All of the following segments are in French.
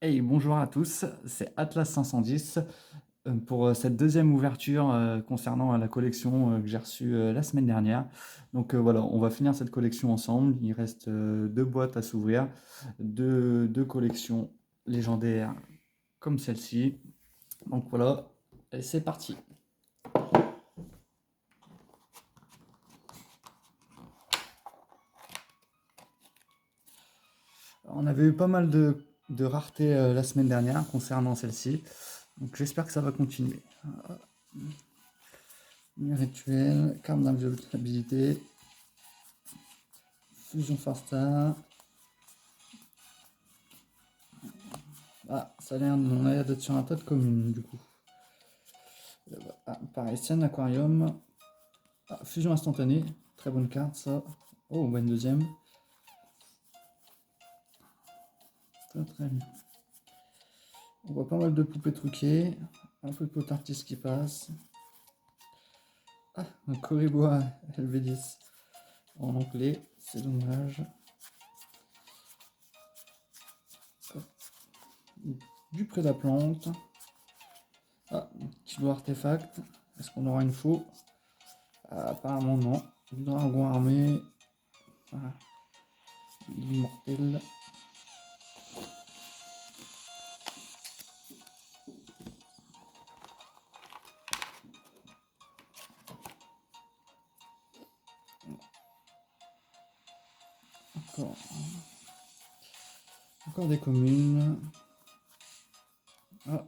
Hey, bonjour à tous, c'est Atlas 510 pour cette deuxième ouverture concernant la collection que j'ai reçue la semaine dernière. Donc voilà, on va finir cette collection ensemble. Il reste deux boîtes à s'ouvrir, deux collections légendaires comme celle-ci. Donc voilà, et c'est parti. On avait eu pas mal de raretés la semaine dernière concernant celle-ci. Donc j'espère que ça va continuer. Rituel, carte d'inviolabilité, fusion Farstar. Ah, on a l'air d'être sur un tas de communes du coup. Ah, pareil, scène aquarium. Ah, fusion instantanée, très bonne carte ça. Oh, on voit une deuxième. Très très bien. On voit pas mal de poupées truquées. Un peu de pot artiste qui passe. Ah, un Corriboa LV10 en anglais, c'est dommage. Du près de la plante. Ah, kilo artefact. Est-ce qu'on aura une faux? Ah, apparemment non. Dragon armé. Ah, immortel. Encore, encore des communes. Ah,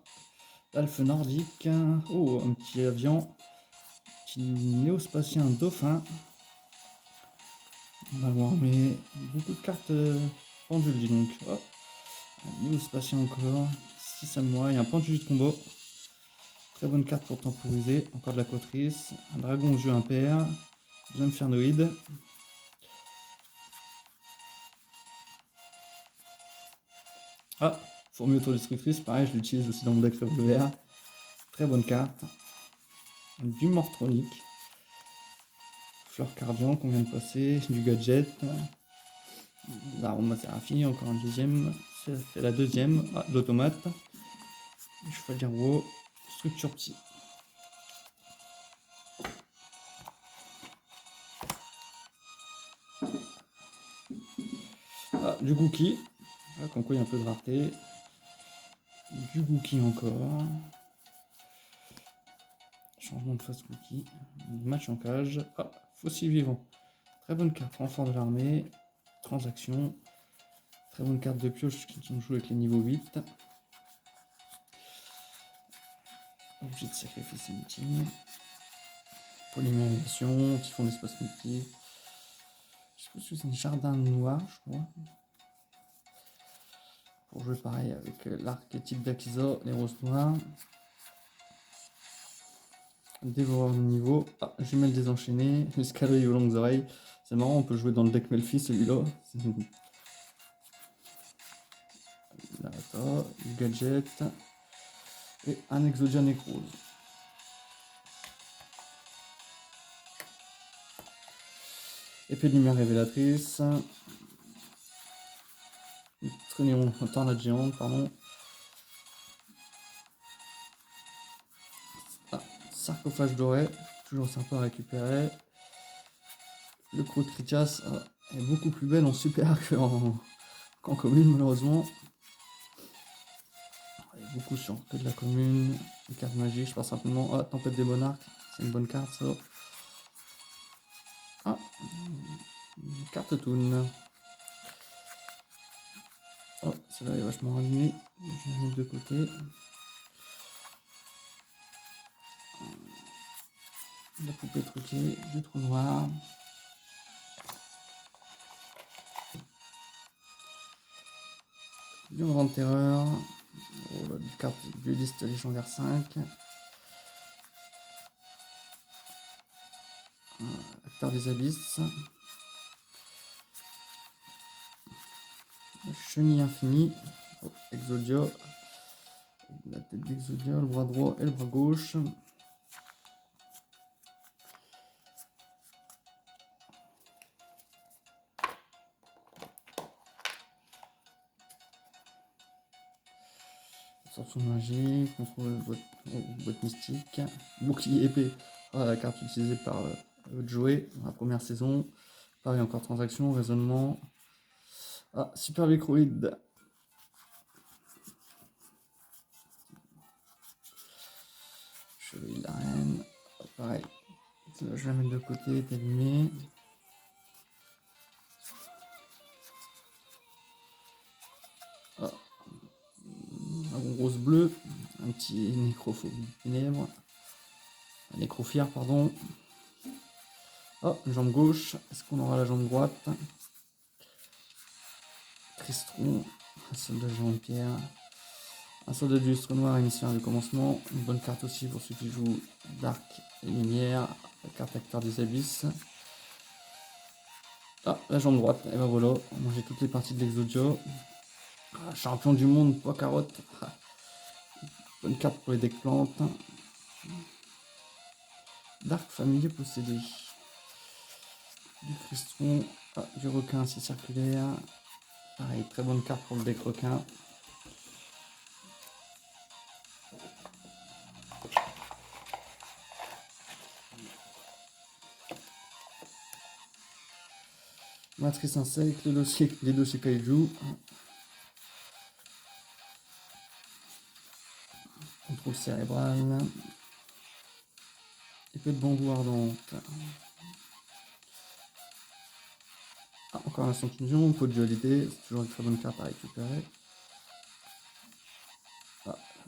Alphe nordique. Oh, un petit avion. Petit néospatien dauphin. On va voir, mais beaucoup de cartes pendules, dis donc. Oh, un néospatien encore. 6 samouraïs, un pendu de combo. Très bonne carte pour temporiser. Encore de la cotrice. Un dragon aux yeux impairs. Deux infernoïdes. Ah, fourmi autodestructrice, pareil, je l'utilise aussi dans mon deck vert. Très bonne carte. Du mortronique. Fleur cardian qu'on vient de passer. Du gadget. L'aroma Seraphie, encore un deuxième. C'est la deuxième. Ah, l'automate. Chevalier Ro. Structure petit. Ah, du Gookie. Ah, comme quoi il y a un peu de rareté. Du Gookie encore. Changement de face Gookie. Match en cage. Ah, fossile vivant. Très bonne carte. Renfort de l'armée. Transaction. Très bonne carte de pioche qui sont jouées avec les niveaux 8. Objet de sacrifice ultime. Polymérisation. Typhon d'espace multi. Je sais pas si c'est un jardin noir, je crois. Pour jouer pareil avec l'archétype d'Akiza, les roses noires. Dévoreur de niveau. Ah, jumelle désenchaînée. Escadrille aux longues oreilles. C'est marrant, on peut jouer dans le deck Melfi celui-là. D'accord, gadget. Et un Exodia Necrose. Épée de lumière révélatrice. Trinion, tornade géante, pardon. Ah, sarcophage doré, toujours sympa à récupérer. Le croc de Critias est beaucoup plus belle en super qu'en commune, malheureusement. Il y a beaucoup sur que de la commune. Une carte magique, je pense simplement. Ah, Tempête des Monarques, c'est une bonne carte ça. Ah, une carte Toon. Oh, celle-là est vachement rallumée. Je vais la mettre de côté. La poupée truquée, du trou noir. Du moment de terreur. Oh, là, une carte du liste légendaire 5. Acteur des abysses. Chenille infinie. Oh, Exodia. La tête d'Exodia, le bras droit et le bras gauche. Sorceau magie, contrôle boîte mystique, bouclier épée, la carte utilisée par Joey dans la première saison. Pareil, encore transaction, raisonnement. Super Vicroïde. Chevalier de la reine. Pareil, je la mets de côté, t'allumer. Un grosse bleu, un petit nécrophile, nécrophire, pardon. Jambe gauche, est-ce qu'on aura la jambe droite? Tristron, un soldat géant de pierre, un soldat du lustre noir, émissaire du commencement, une bonne carte aussi pour ceux qui jouent Dark et Lumière, la carte acteur des abysses. La jambe droite, et ben voilà, j'ai toutes les parties de l'Exodia. Champion du monde, poids carotte. Bonne carte pour les decks plantes. Dark familier possédé. Du cristron, du requin assez circulaire. Pareil, très bonne carte pour le deck requin. Matrice insecte, les dossiers kaiju. Contrôle cérébral. Épée de bambou ardente. Encore un fusion, pot de dualité, c'est toujours une très bonne carte à récupérer.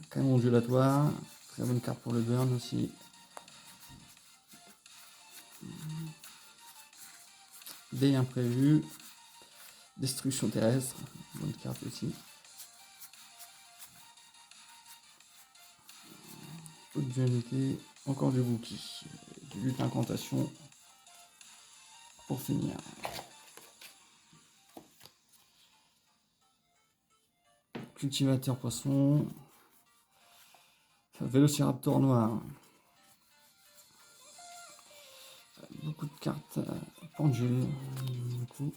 Canon ondulatoire, très bonne carte pour le burn aussi. Dé imprévu, destruction terrestre, bonne carte aussi. Pot de dualité, encore du bouki, du lutte incantation pour finir. Cultivateur poisson, Vélociraptor noir. Beaucoup de cartes pendule. Du coup.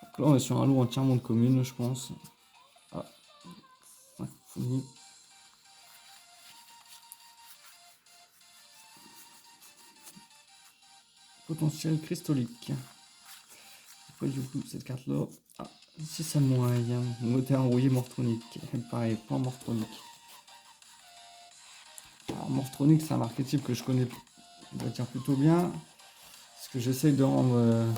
Donc là on est sur un lot entièrement de communes, je pense. Fini. Potentiel cristallique. Après du coup cette carte là. Si ça moyen. Moteur enrouillé mortronique. Pareil, pas mortronique. Alors mortronique c'est un archétype que je connais, on va dire, plutôt bien. Parce que j'essaye de rendre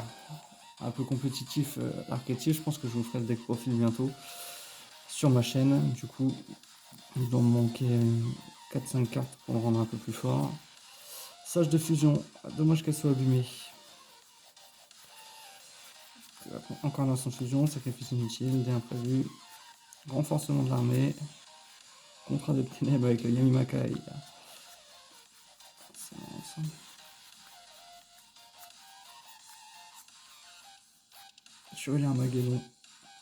un peu compétitif l'archétype. Je pense que je vous ferai le deck profil bientôt sur ma chaîne. Du coup, il doit me manquer 4-5 cartes pour le rendre un peu plus fort. Sage de fusion, dommage qu'elle soit abîmée. Encore un instant de fusion, sacrifice inutile, dé imprévu, renforcement de l'armée, contrat de ténèbres avec le Yamimakai. Chevalier Armageddon,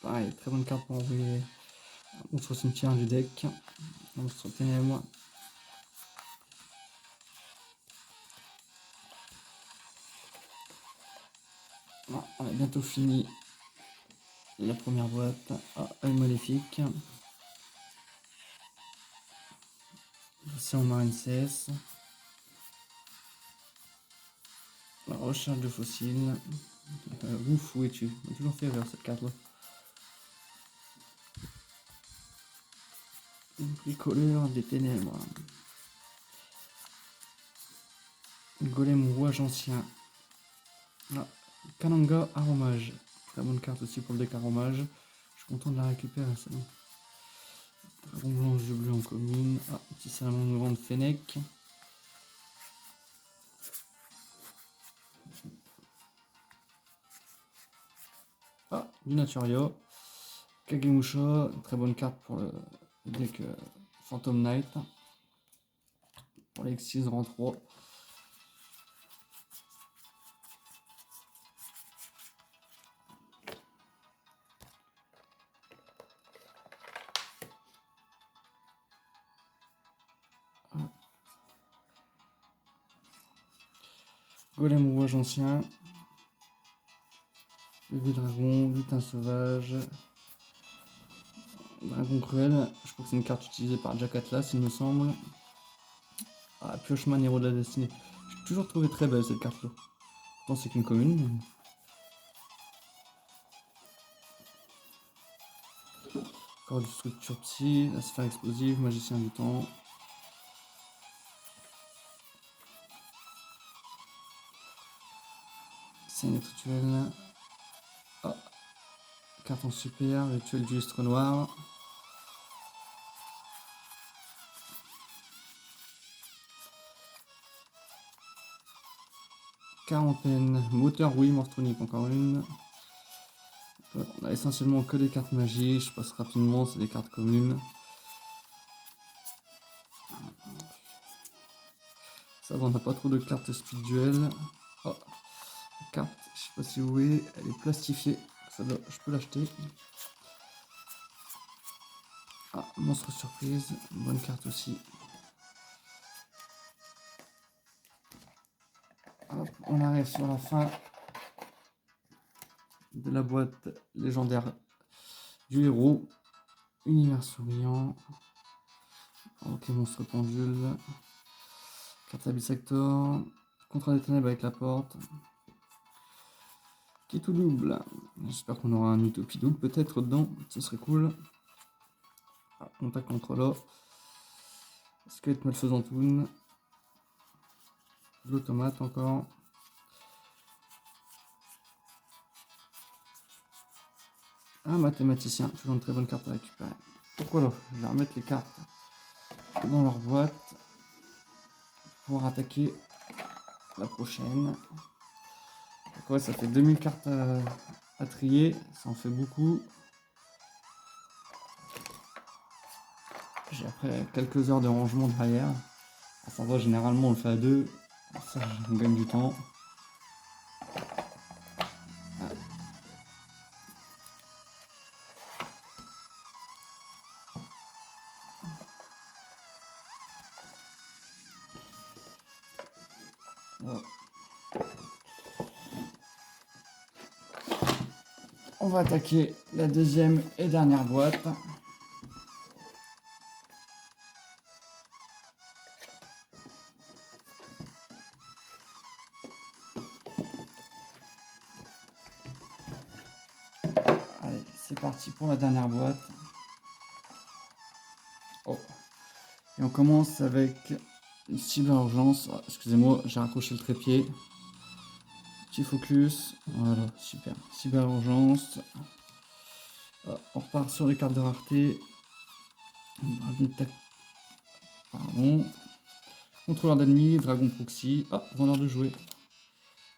pareil, très bonne carte pour envoyer un monstre cimetière du deck, monstre ténèbres. On a bientôt fini la première boîte. Œil maléfique. Océan marine CS. La recherche de fossiles. Ouf, où es-tu? On a toujours fait vers cette carte là. Bricoleur des ténèbres. Golem rouage ancien. Kananga aromage. Très bonne carte aussi pour le deck aromage. Je suis content de la récupérer ça. Dragon blanc, jeu bleu en commune. Petit salamandre de Fennec. Du Naturia. Kagemusha, très bonne carte pour le deck Phantom Knight. Pour les X6 rang 3. Golem rouage ancien. Bébé dragon, lutin sauvage. Dragon Cruel, je crois que c'est une carte utilisée par Jack Atlas, il me semble. Ah, Piocheman, héros de la destinée. J'ai toujours trouvé très belle cette carte-là. Pourtant, c'est qu'une commune. Encore du structure psy, la sphère explosive, magicien du temps. Scène rituelle. Ah, carte en super, rituel du lustre noir. Quarantaine, moteur oui, morphonique, encore une. On a essentiellement que des cartes magie, je passe rapidement, c'est des cartes communes. Ça va, on n'a pas trop de cartes speed duel. Oh, la carte, je sais pas si vous voyez, elle est plastifiée. Je peux l'acheter. Ah, monstre surprise, bonne carte aussi. Hop, on arrive sur la fin de la boîte légendaire du héros. Univers souriant. Ok, monstre pendule. Carte Abyss Sector. Contrat des ténèbres avec la porte. Qui est tout double. J'espère qu'on aura un Utopie double peut-être dedans. Ce serait cool. Ah, contact contre là. Squelette malfaisant toon. L'automate encore. Un mathématicien, toujours une très bonne carte à récupérer. Donc voilà, je vais remettre les cartes dans leur boîte pour attaquer la prochaine. Donc ouais, ça fait 2000 cartes à trier, ça en fait beaucoup. J'ai après quelques heures de rangement derrière. Ça va, généralement on le fait à deux, ça on gagne du temps. Voilà. On va attaquer la deuxième et dernière boîte. Allez, c'est parti pour la dernière boîte. Oh. Et on commence avec une cyber-urgence. Oh, excusez-moi, j'ai raccroché le trépied. Petit focus. Voilà, super. Cyber-urgence. Oh, on repart sur les cartes de rareté. Pardon. Contrôleur d'ennemis, dragon proxy. Ah, vendeur de jouets.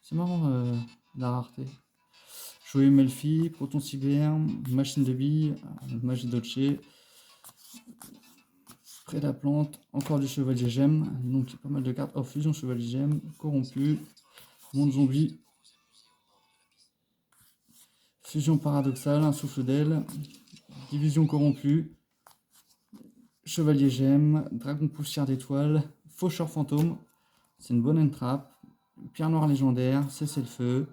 C'est marrant la rareté. Jouet Melfi, proton cyber, machine de billes, magie dolce. Près de la plante, encore du chevalier gemme. Donc il y a pas mal de cartes. Oh, fusion chevalier gemme, corrompu, monde zombie. Fusion paradoxale, un souffle d'aile. Division corrompue. Chevalier gemme, dragon poussière d'étoiles, faucheur fantôme. C'est une bonne entrap. Pierre noire légendaire, cessez le feu.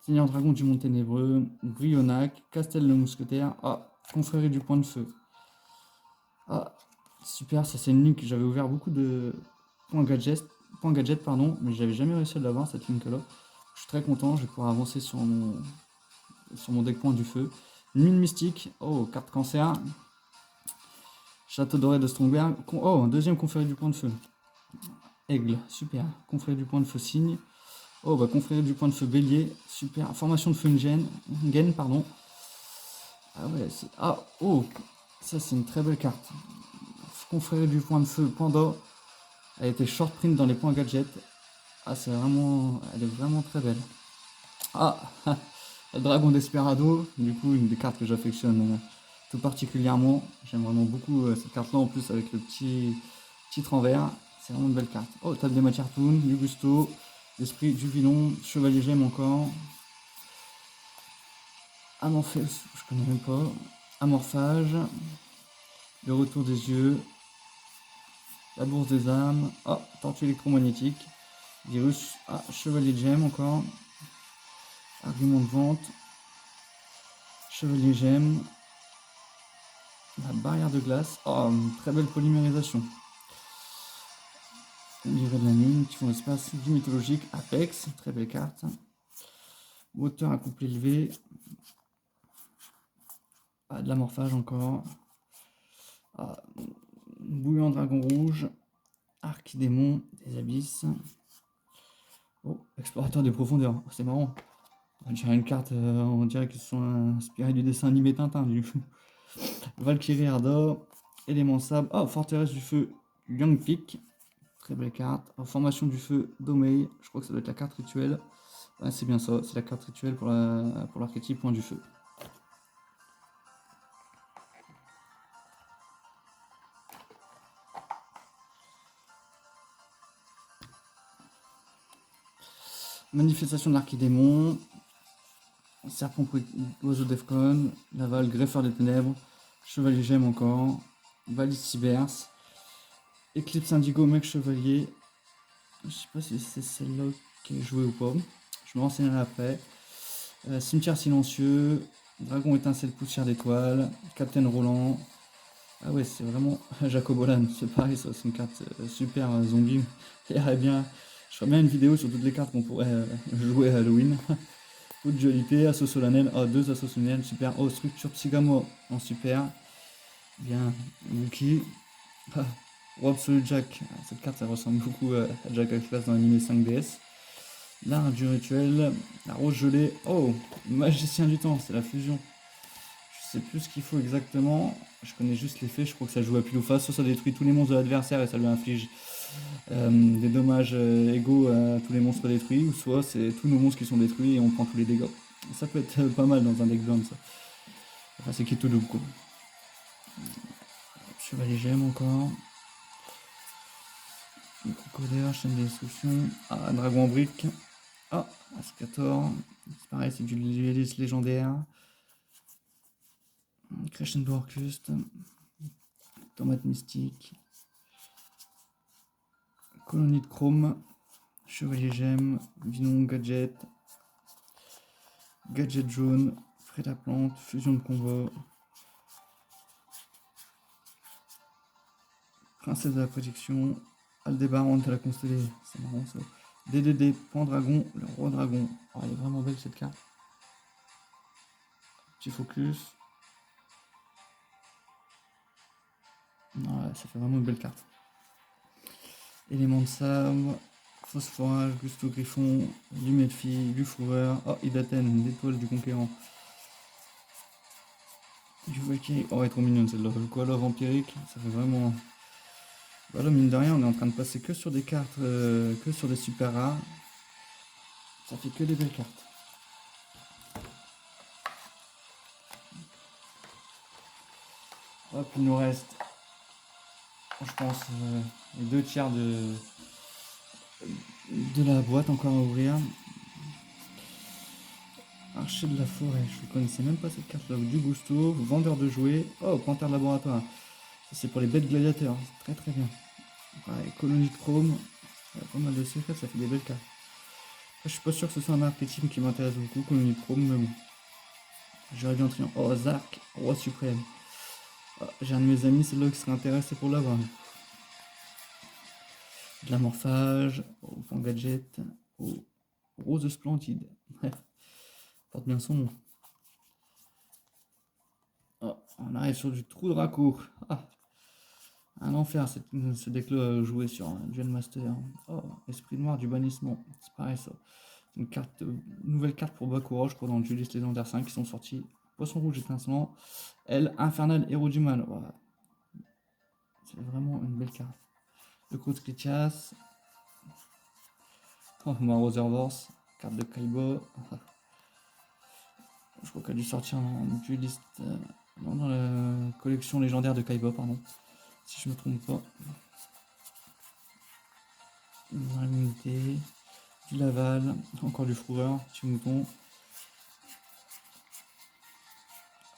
Seigneur dragon du monde ténébreux, Brionac, Castel le mousquetaire. Ah, confrérie du point de feu. Ah, super, ça c'est une ligne que j'avais ouvert beaucoup de points gadget, pardon, mais j'avais jamais réussi à l'avoir cette ligne là. Je suis très content, je vais pouvoir avancer sur mon deck point du feu. Mine mystique, oh, carte cancer. Château doré de Strongberg, oh, un deuxième confrérie du point de feu. Aigle, super. Confrérie du point de feu cygne. Oh, bah confrérie du point de feu bélier, super. Formation de feu gaine, pardon. Ah ouais, ah, oh, ça c'est une très belle carte. Confrérie du point de feu panda. Elle a été short print dans les points gadget. Ah, elle est vraiment très belle. Ah, le dragon d'Esperado, du coup, une des cartes que j'affectionne tout particulièrement. J'aime vraiment beaucoup cette carte-là, en plus, avec le petit titre en vert. C'est vraiment une belle carte. Oh, table des matières toon, Augusto, l'esprit du violon, chevalier gemme encore. Amorphèse, je connais même pas. Amorphage, le retour des yeux, la bourse des âmes. Oh, tortue électromagnétique. Virus, ah, chevalier de gemme encore. Argument de vente. Chevalier gemme. La barrière de glace. Oh, une très belle polymérisation. Livret de la mine, typhon espace, vie mythologique, Apex, très belle carte. Moteur à couple élevé. Ah, de l'amorphage encore. Ah, bouillant dragon rouge. Archidémon, des abysses. Oh, explorateur des profondeurs. Oh, c'est marrant. On dirait une carte, on dirait qu'ils sont inspirés du dessin animé Tintin, du coup. Valkyrie Ardor, élément sable. Oh, forteresse du feu, Young Peak. Très belle carte. Oh, formation du feu, Domei. Je crois que ça doit être la carte rituelle. Ouais, c'est bien ça, c'est la carte rituelle pour l'archétype point du feu. Manifestation de l'archidémon. Serpent oiseau d'Efcon. Laval, greffeur des ténèbres. Chevalier gemme encore. Valise Cybers. Éclipse indigo, mec chevalier. Je sais pas si c'est celle-là qui est jouée ou pas. Je me renseignerai après. Cimetière silencieux. Dragon étincelle poussière d'étoiles. Captain Roland. Ah ouais, c'est vraiment Jacob Holland. C'est pareil, ça, c'est une carte super zombie. Il y aurait bien. Je ferais bien une vidéo sur toutes les cartes qu'on pourrait jouer à Halloween. Coup de dualité, assaut solennel. Oh, deux assauts solennels, super. Oh, structure Psygamo en super. Bien. Wookie. Ah, Roi Absolute Jack. Cette carte, ça ressemble beaucoup à Jack Class dans l'anime 5DS. L'art du rituel. La rose gelée. Oh, magicien du temps, c'est la fusion. Je sais plus ce qu'il faut exactement. Je connais juste l'effet. Je crois que ça joue à pile ou face. Soit ça détruit tous les monstres de l'adversaire et ça lui inflige des dommages égaux à tous les monstres détruits. Ou soit c'est tous nos monstres qui sont détruits et on prend tous les dégâts. Ça peut être pas mal dans un deck burn, ça. Enfin, c'est qui tout double, quoi. Chevalier gemme encore. Crocodile, chaîne de destruction. Ah, dragon en brique. Ah, Ascator. C'est pareil, c'est du dueliste légendaire. Crescendo Orcuste. Tomate mystique. Colonie de chrome. Chevalier gemme. Vinon gadget. Gadget jaune. Fred à plante. Fusion de combat. Princesse de la prédiction. Aldébaran de la constellée. C'est marrant ça. DDD, Pendragon, le roi dragon. Oh, elle est vraiment belle cette carte. Petit focus. Ouais, ça fait vraiment une belle carte. Élément de sabre, phosphorage, Gusto Griffon, Lumetfi, Lufoureur. Oh, Idaten, l'étoile du conquérant. Du Valkyrie. Oh, elle est trop mignonne celle-là. Le koala vampirique, ça fait vraiment. Bah là, mine de rien, on est en train de passer que sur des cartes, que sur des super rares. Ça fait que des belles cartes. Hop, il nous reste, je pense, les 2 tiers de la boîte encore à ouvrir. Archer de la forêt, je ne connaissais même pas cette carte là. Du Gusto, vendeur de jouets. Oh, panthère laboratoire. Ça c'est pour les bêtes gladiateurs. Très très bien. Ouais, colonie de chrome. Pas mal de secrets, ça fait des belles cartes. Je suis pas sûr que ce soit un archétype qui m'intéresse beaucoup, colonie de chrome, mais bon. J'aurais bien triant. Oh, Zark, roi suprême. Oh, j'ai un de mes amis, c'est là qui serait intéressé pour l'avoir. De l'amorphage, au point gadget, au rose splendide. Bref, porte bien son nom. Oh, on arrive sur du trou de raccour. Ah, un enfer, ce deck-là joué sur un Duel Master. Oh, esprit noir du bannissement. C'est pareil ça. C'est une carte, nouvelle carte pour Bakura, je crois, dans le Duelist légendaire 5 qui sont sortis. Poisson rouge étincelant. Elle, infernal héros du mal. Voilà. C'est vraiment une belle carte. Le coup de Klitias. Oh, Mother Force. Carte de Kaiba. Je crois qu'elle a dû sortir en Duelist. Non, dans la collection légendaire de Kaiba, pardon. Si je me trompe pas. Une immunité. Du Laval. Encore du Fourreur. Petit mouton.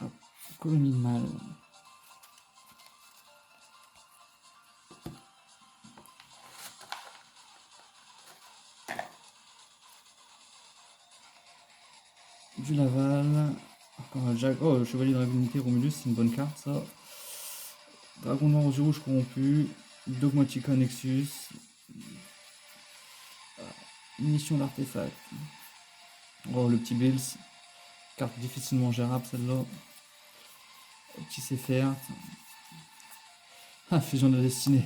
Hop. Colonie de mal. Du Laval. Encore un Jack. Oh, le Chevalier de Dragonité Romulus, c'est une bonne carte ça. Dragon noir aux yeux rouges corrompu. Dogmatica Nexus. Mission d'artefact. Oh, le petit Bills. Carte difficilement gérable celle-là. Petit CFR. Ah, fusion de la destinée.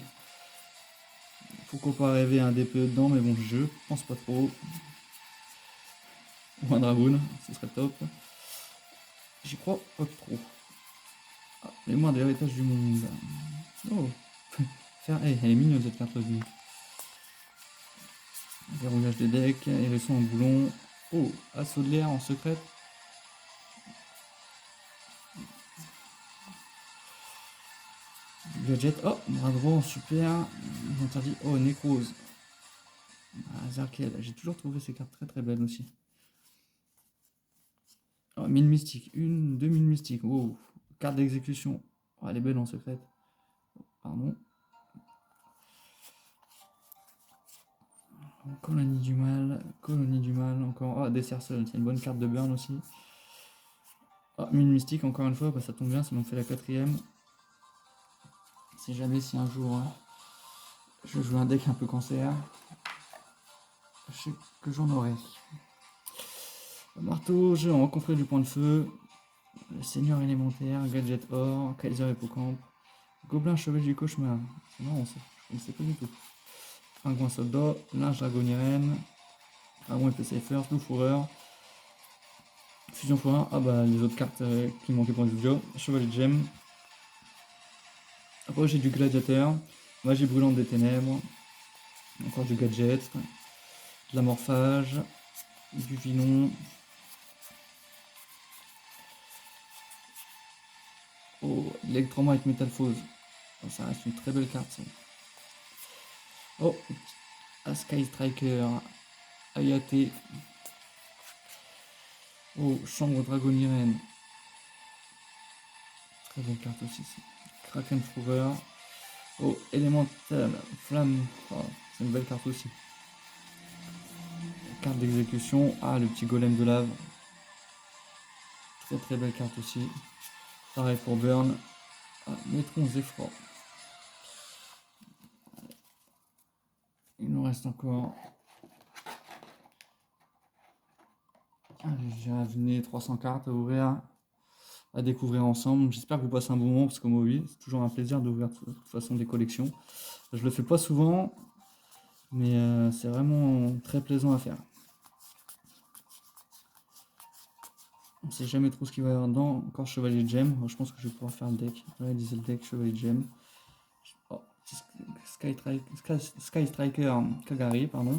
Pourquoi pas rêver un DPE dedans, mais bon, je pense pas trop. Ou un Dragoon, ce serait top. J'y crois pas trop. Ah, mémoire de l'héritage du monde. Oh. Hey, elle est mignonne cette carte aussi. Verrouillage des decks, hérisson en boulon. Oh, assaut de l'air en secret. Gadget, oh, bras droit, super. Interdit, oh, Nécrose. Ah, Zarkiel, j'ai toujours trouvé ces cartes très très belles aussi. Oh, mine mystique, deux mines mystiques. Oh, carte d'exécution. Oh, elle est belle en secret. Pardon. Colonie du mal, encore. Ah, Dessert Seul, c'est une bonne carte de burn aussi. Ah, mine mystique, encore une fois, bah, ça tombe bien, ça m'en fait la quatrième. Si jamais, si un jour je joue un deck un peu cancer, je sais que j'en aurai. Marteau, jeu en rencontré du point de feu. Le Seigneur élémentaire, Gadget Or, Kaiser Hippocampe, Gobelin Chevalier du Cauchemar. C'est marrant ça, je ne sais pas du tout. Pingouin Soldat, Linge Dragonirène, Dragon épée Cypher, Snow Fourreur, Fusion Fourreur, ah bah les autres cartes qui manquaient pour le vidéo, Chevalier de Gemme, après j'ai du Gladiateur, Magie Brûlante des Ténèbres, encore du Gadget, de la Morphage, du Vinon, oh, Electromite Métalphose, oh, ça reste une très belle carte ça. Oh, Sky Striker, Ayate. Oh, Chambre Dragonirène. Très belle carte aussi. Kraken Fourreur. Oh, Elemental Flamme. Oh, c'est une belle carte aussi. Carte d'exécution. Ah, le petit golem de lave. Très très belle carte aussi. Pareil pour Burn. Ah, Neutron Zephyr. Il nous reste encore. J'ai ramené 300 cartes à ouvrir, à découvrir ensemble. J'espère que vous passez un bon moment parce que moi, oui, c'est toujours un plaisir d'ouvrir de toute façon des collections. Je le fais pas souvent, mais c'est vraiment très plaisant à faire. On sait jamais trop ce qu'il va y avoir dedans. Encore Chevalier de Gemme. Je pense que je vais pouvoir faire le deck. Réaliser le deck Chevalier de Gemme. Oh, Sky Striker Kagari, pardon.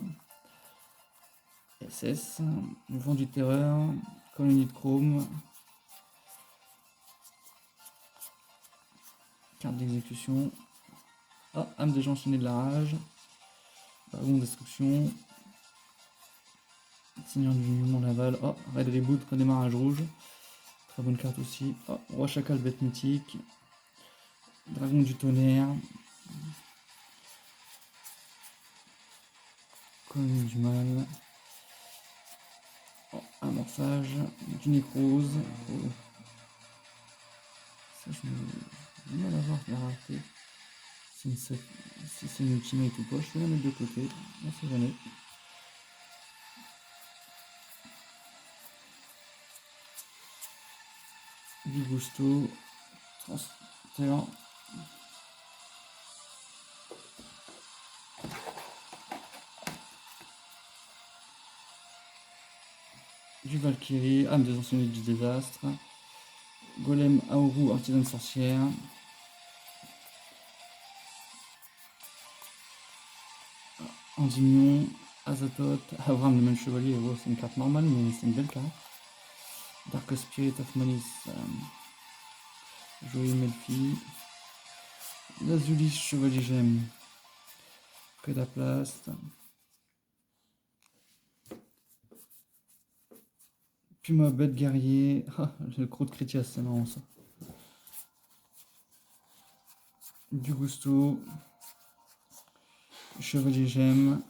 SS. Vent du Terreur. Colonie de Chrome. Carte d'exécution. Ah, âme des gens enchaînés de la rage. Dragon destruction. Seigneur du Mont Laval. Oh, Red Reboot, redémarrage rouge. Très bonne carte aussi. Oh, Roi Chacal, bête mythique. Dragon du tonnerre. Colonie du mal. Oh, amorçage. Du nécrose. Oh. Ça, je vais mal avoir la rareté. Si c'est une ultimate ou pas, je vais la mettre de côté. On sait jamais. Du gusto. Transfert. Du Valkyrie, âme des anciens du désastre, Golem Aoru, artisan sorcière, Endymion, Azathoth, Avram le même chevalier, oh, c'est une carte normale mais c'est une belle carte. Dark Spirit of Malice, Joyeux Melfi, Lazulis, Chevalier Gemme, Prédaplast, Puma Bête Guerrier, ah, le croc de Critias, c'est marrant ça. Du Gusto, Chevalier Gemme,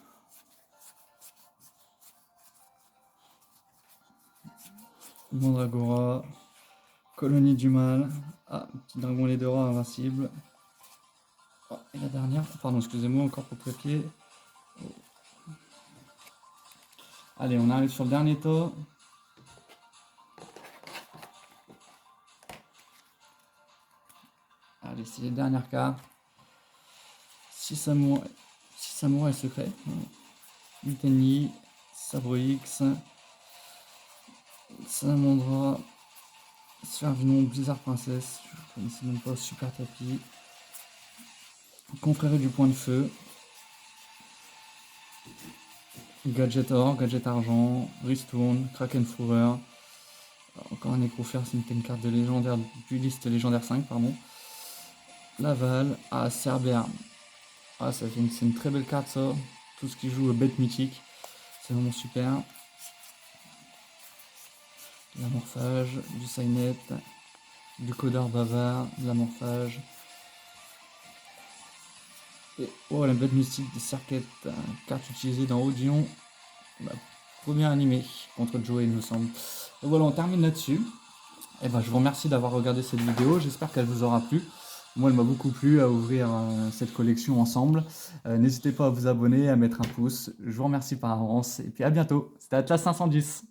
Mandragora, Colonie du Mal, ah, petit dragon Ledora invincible, Oh, et la dernière, pardon, excusez-moi, encore pour papier. Allez, on arrive sur le dernier taux. Allez, c'est les dernières cartes. 6 samouraïs secrets. Mutani, Sabre X, Salamandra, Sphère-Vinon, Blizzard Princesse, je ne connaissais même pas, Super Tapis, Confrérie du Point de Feu, Gadget Or, Gadget Argent, Ristourne, Kraken Fourer, encore un Necrofer, c'est une carte de légendaire, du liste légendaire 5, pardon. Laval, Cerbère. C'est une très belle carte ça, tout ce qui joue bête mythique, c'est vraiment super. L'amorphage, du Signet, du Codeur Bavard, de l'amorphage. Et oh, la bête mystique des Serquettes, carte utilisée dans Audion, premier animé contre Joey, il me semble. Et voilà, on termine là-dessus. Et ben, je vous remercie d'avoir regardé cette vidéo, j'espère qu'elle vous aura plu. Moi, elle m'a beaucoup plu à ouvrir cette collection ensemble. N'hésitez pas à vous abonner, à mettre un pouce. Je vous remercie par avance et puis à bientôt. C'était Atlas 510.